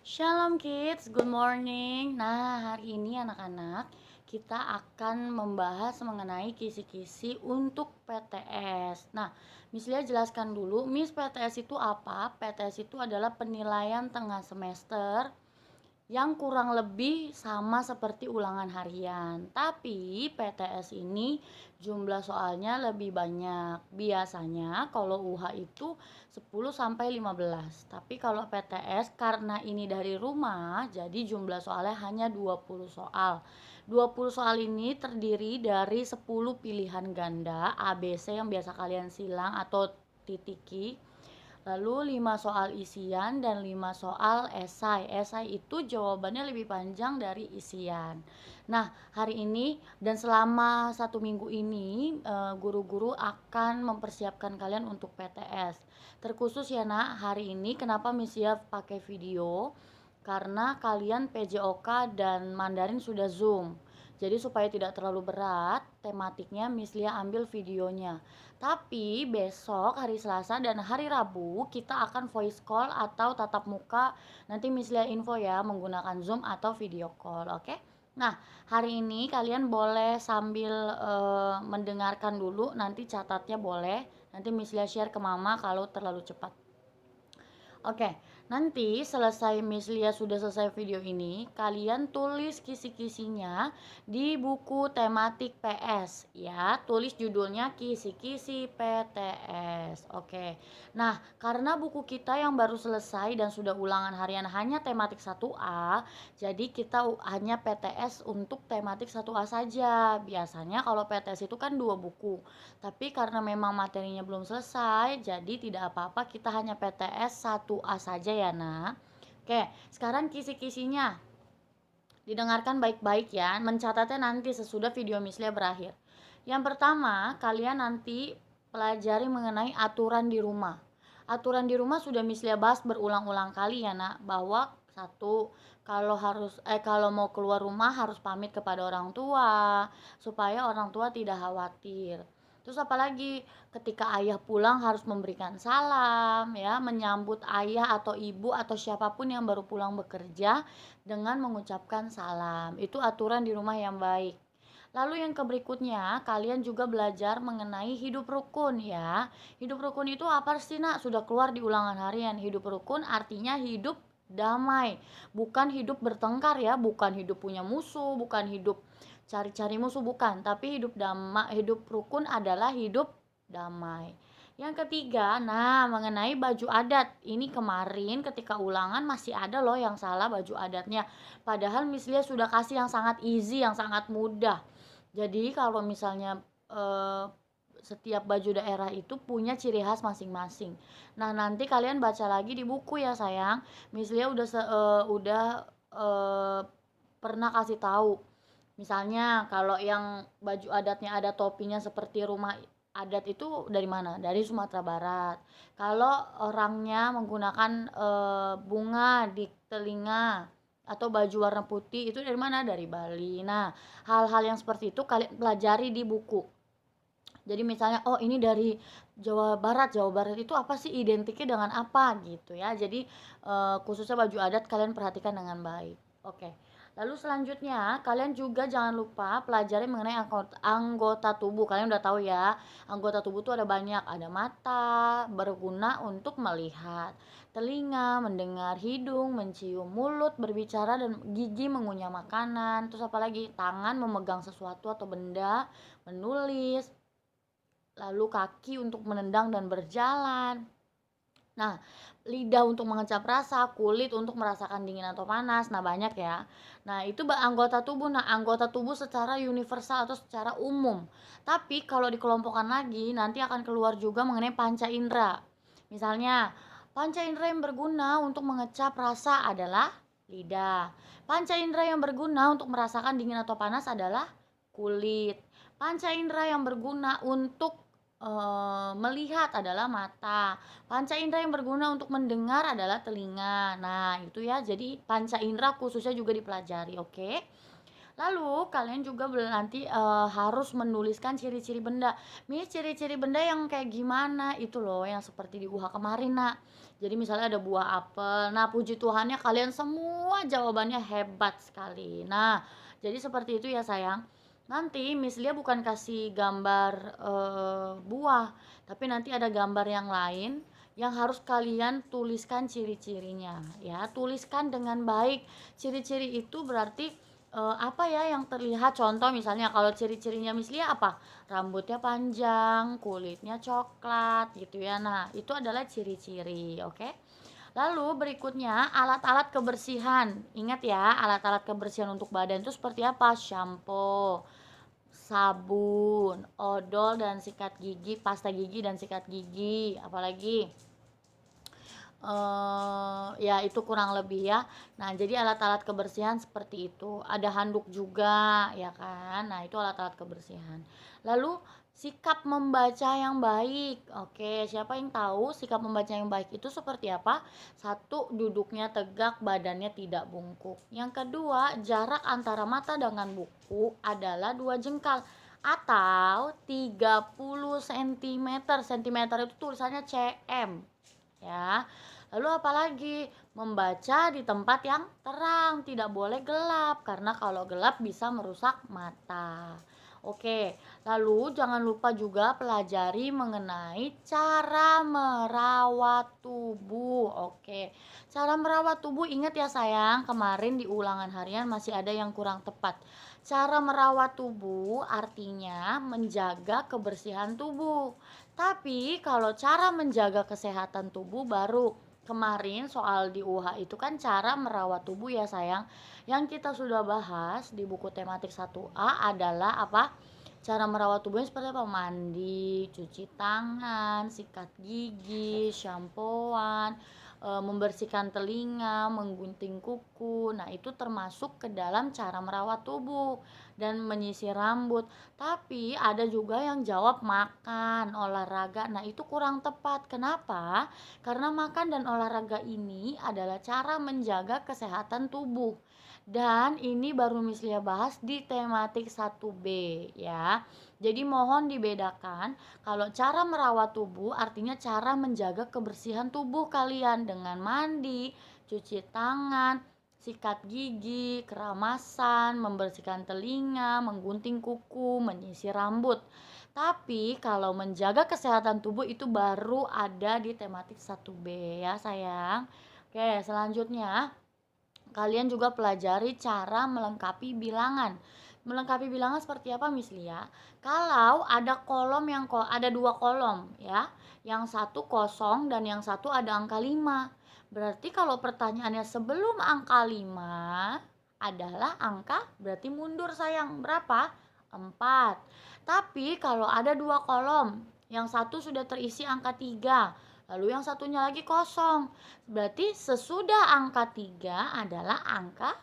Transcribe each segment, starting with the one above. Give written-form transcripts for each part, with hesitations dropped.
Shalom kids, good morning. Nah, hari ini anak-anak kita akan membahas mengenai kisi-kisi untuk PTS. Nah, Miss Lia jelaskan dulu, Miss PTS itu apa? PTS itu adalah penilaian tengah semester yang kurang lebih sama seperti ulangan harian. Tapi PTS ini jumlah soalnya lebih banyak. Biasanya kalau UH itu 10 sampai 15. Tapi kalau PTS karena ini dari rumah, jadi jumlah soalnya hanya 20 soal. 20 soal ini terdiri dari 10 pilihan ganda ABC yang biasa kalian silang atau titiki. Lalu 5 soal isian dan 5 soal esai. Esai itu jawabannya lebih panjang dari isian. Nah, hari ini dan selama 1 minggu ini guru-guru akan mempersiapkan kalian untuk PTS. Terkhusus ya nak, hari ini kenapa Miss Yaf pakai video? Karena kalian PJOK dan Mandarin sudah Zoom. Jadi supaya tidak terlalu berat, tematiknya Miss Lia ambil videonya. Tapi besok hari Selasa dan hari Rabu kita akan voice call atau tatap muka. Nanti Miss Lia info ya menggunakan Zoom atau video call, oke? Nah, hari ini kalian boleh sambil mendengarkan dulu, nanti catatnya boleh. Nanti Miss Lia share ke Mama kalau terlalu cepat. Oke, nanti selesai Miss Lia sudah selesai video ini, kalian tulis kisi-kisinya di buku tematik PS ya. Tulis judulnya Kisi-kisi PTS. Oke. Nah, karena buku kita yang baru selesai dan sudah ulangan harian hanya tematik 1A, jadi kita hanya PTS untuk tematik 1A saja. Biasanya kalau PTS itu kan 2 buku. Tapi karena memang materinya belum selesai, jadi tidak apa-apa kita hanya PTS 1A saja ya nak. Oke, sekarang kisi-kisinya didengarkan baik-baik ya, mencatatnya nanti sesudah video Miss Lia berakhir. Yang pertama, kalian nanti pelajari mengenai aturan di rumah. Aturan di rumah sudah Miss Lia bahas berulang-ulang kali ya nak, bahwa satu, kalau mau keluar rumah harus pamit kepada orang tua supaya orang tua tidak khawatir. Terus apalagi ketika ayah pulang harus memberikan salam ya, menyambut ayah atau ibu atau siapapun yang baru pulang bekerja dengan mengucapkan salam. Itu aturan di rumah yang baik. Lalu yang berikutnya, kalian juga belajar mengenai hidup rukun ya. Hidup rukun itu apa sih nak? Sudah keluar di ulangan harian. Hidup rukun artinya hidup damai. Bukan hidup bertengkar ya, bukan hidup punya musuh, bukan hidup cari-cari musuh, bukan. Tapi hidup rukun adalah hidup damai. Yang ketiga, nah mengenai baju adat. Ini kemarin ketika ulangan masih ada loh yang salah baju adatnya. Padahal Miss Lia sudah kasih yang sangat easy, yang sangat mudah. Jadi kalau misalnya setiap baju daerah itu punya ciri khas masing-masing. Nah, nanti kalian baca lagi di buku ya sayang. Miss Lia udah pernah kasih tahu. Misalnya kalau yang baju adatnya ada topinya seperti rumah adat itu dari mana? Dari Sumatera Barat. Kalau orangnya menggunakan bunga di telinga atau baju warna putih itu dari mana? Dari Bali. Nah, hal-hal yang seperti itu kalian pelajari di buku. Jadi misalnya, oh ini dari Jawa Barat. Jawa Barat itu apa sih, identiknya dengan apa gitu ya. Jadi khususnya baju adat kalian perhatikan dengan baik. Oke. Lalu selanjutnya kalian juga jangan lupa pelajari mengenai anggota tubuh. Kalian udah tahu ya, anggota tubuh itu ada banyak. Ada mata, berguna untuk melihat, telinga, mendengar, hidung, mencium, mulut, berbicara, dan gigi mengunyah makanan. Terus apalagi, tangan memegang sesuatu atau benda, menulis, lalu kaki untuk menendang dan berjalan. Nah, lidah untuk mengecap rasa, kulit untuk merasakan dingin atau panas. Nah, banyak ya. Nah, itu anggota tubuh. Nah, anggota tubuh secara universal atau secara umum. Tapi kalau dikelompokkan lagi, nanti akan keluar juga mengenai panca indera. Misalnya, panca indera yang berguna untuk mengecap rasa adalah lidah. Panca indera yang berguna untuk merasakan dingin atau panas adalah kulit. Panca indera yang berguna untuk melihat adalah mata. Panca indera yang berguna untuk mendengar adalah telinga. Nah, itu ya. Jadi panca indera khususnya juga dipelajari, oke? Lalu kalian juga nanti harus menuliskan ciri-ciri benda. Miss, ciri-ciri benda yang kayak gimana? Itu loh yang seperti di UHA kemarin, Nak. Jadi misalnya ada buah apel. Nah, puji Tuhannya kalian semua jawabannya hebat sekali. Nah, jadi seperti itu ya sayang. Nanti Miss Lia bukan kasih gambar buah, tapi nanti ada gambar yang lain yang harus kalian tuliskan ciri-cirinya ya. Tuliskan dengan baik. Ciri-ciri itu berarti apa ya yang terlihat, contoh misalnya kalau ciri-cirinya Miss Lia apa, rambutnya panjang, kulitnya coklat gitu ya. Nah itu adalah ciri-ciri, oke. Lalu berikutnya alat-alat kebersihan. Ingat ya, alat-alat kebersihan untuk badan itu seperti apa? Shampoo, sabun, odol dan sikat gigi, pasta gigi dan sikat gigi, apalagi ya itu kurang lebih ya. Nah, jadi alat-alat kebersihan seperti itu. Ada handuk juga, ya kan? Nah, itu alat-alat kebersihan. Lalu sikap membaca yang baik. Oke, siapa yang tahu sikap membaca yang baik itu seperti apa? Satu, duduknya tegak, badannya tidak bungkuk. Yang kedua, jarak antara mata dengan buku adalah 2 jengkal atau 30 cm. Cm itu tulisannya cm, ya. Lalu apalagi, membaca di tempat yang terang, tidak boleh gelap karena kalau gelap bisa merusak mata. Oke, lalu jangan lupa juga pelajari mengenai cara merawat tubuh. Oke, cara merawat tubuh, ingat ya sayang, kemarin di ulangan harian masih ada yang kurang tepat. Cara merawat tubuh artinya menjaga kebersihan tubuh. Tapi kalau cara menjaga kesehatan tubuh baru kemarin soal di UHA itu kan cara merawat tubuh ya sayang. Yang kita sudah bahas di buku tematik 1A adalah apa? Cara merawat tubuhnya seperti apa? Mandi, cuci tangan, sikat gigi, shampooan, membersihkan telinga, menggunting kuku. Nah, itu termasuk ke dalam cara merawat tubuh dan menyisir rambut. Tapi ada juga yang jawab makan, olahraga. Nah, itu kurang tepat. Kenapa? Karena makan dan olahraga ini adalah cara menjaga kesehatan tubuh. Dan ini baru Miss Lia bahas di tematik 1B ya. Jadi mohon dibedakan, kalau cara merawat tubuh artinya cara menjaga kebersihan tubuh kalian dengan mandi, cuci tangan, sikat gigi, keramasan, membersihkan telinga, menggunting kuku, menyisir rambut. Tapi kalau menjaga kesehatan tubuh itu baru ada di tematik 1B ya sayang. Oke, selanjutnya kalian juga pelajari cara melengkapi bilangan. Melengkapi bilangan seperti apa Miss Lia? Kalau ada kolom yang ada 2 kolom ya. Yang satu kosong dan yang satu ada angka 5. Berarti kalau pertanyaannya sebelum angka 5 adalah angka, berarti mundur sayang. Berapa? 4. Tapi kalau ada 2 kolom, yang satu sudah terisi angka 3, lalu yang satunya lagi kosong. Berarti sesudah angka 3 adalah angka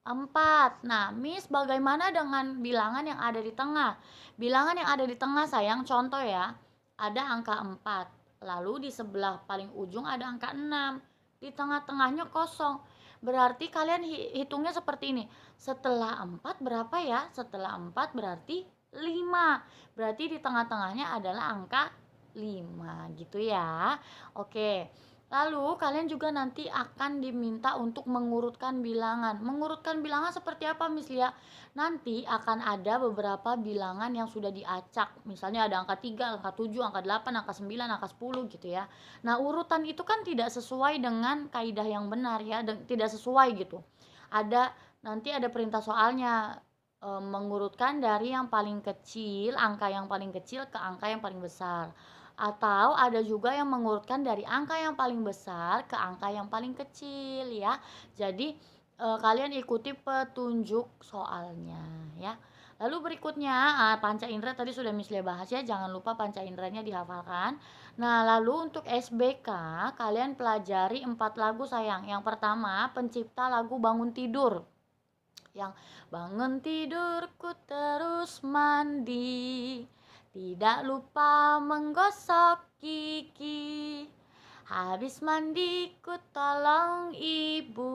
4. Nah, Miss bagaimana dengan bilangan yang ada di tengah? Bilangan yang ada di tengah sayang, contoh ya, ada angka 4. Lalu di sebelah paling ujung ada angka 6. Di tengah-tengahnya kosong. Berarti kalian hitungnya seperti ini. Setelah 4 berapa ya? Setelah 4 berarti 5. Berarti di tengah-tengahnya adalah angka 5 gitu ya. Oke. Lalu kalian juga nanti akan diminta untuk mengurutkan bilangan. Mengurutkan bilangan seperti apa Miss Lia? Nanti akan ada beberapa bilangan yang sudah diacak. Misalnya ada angka 3, angka 7, angka 8, angka 9, angka 10 gitu ya. Nah, urutan itu kan tidak sesuai dengan kaidah yang benar ya, tidak sesuai gitu. Nanti ada perintah soalnya, mengurutkan dari yang paling kecil, angka yang paling kecil ke angka yang paling besar. Atau ada juga yang mengurutkan dari angka yang paling besar ke angka yang paling kecil ya. Jadi kalian ikuti petunjuk soalnya ya. Lalu berikutnya panca indera tadi sudah Miss Lia bahas ya, jangan lupa panca inderanya dihafalkan. Nah, lalu untuk SBK kalian pelajari 4 lagu sayang. Yang pertama, pencipta lagu Bangun Tidur. Yang bangun tidurku terus mandi, tidak lupa menggosok gigi. Habis mandi ku tolong ibu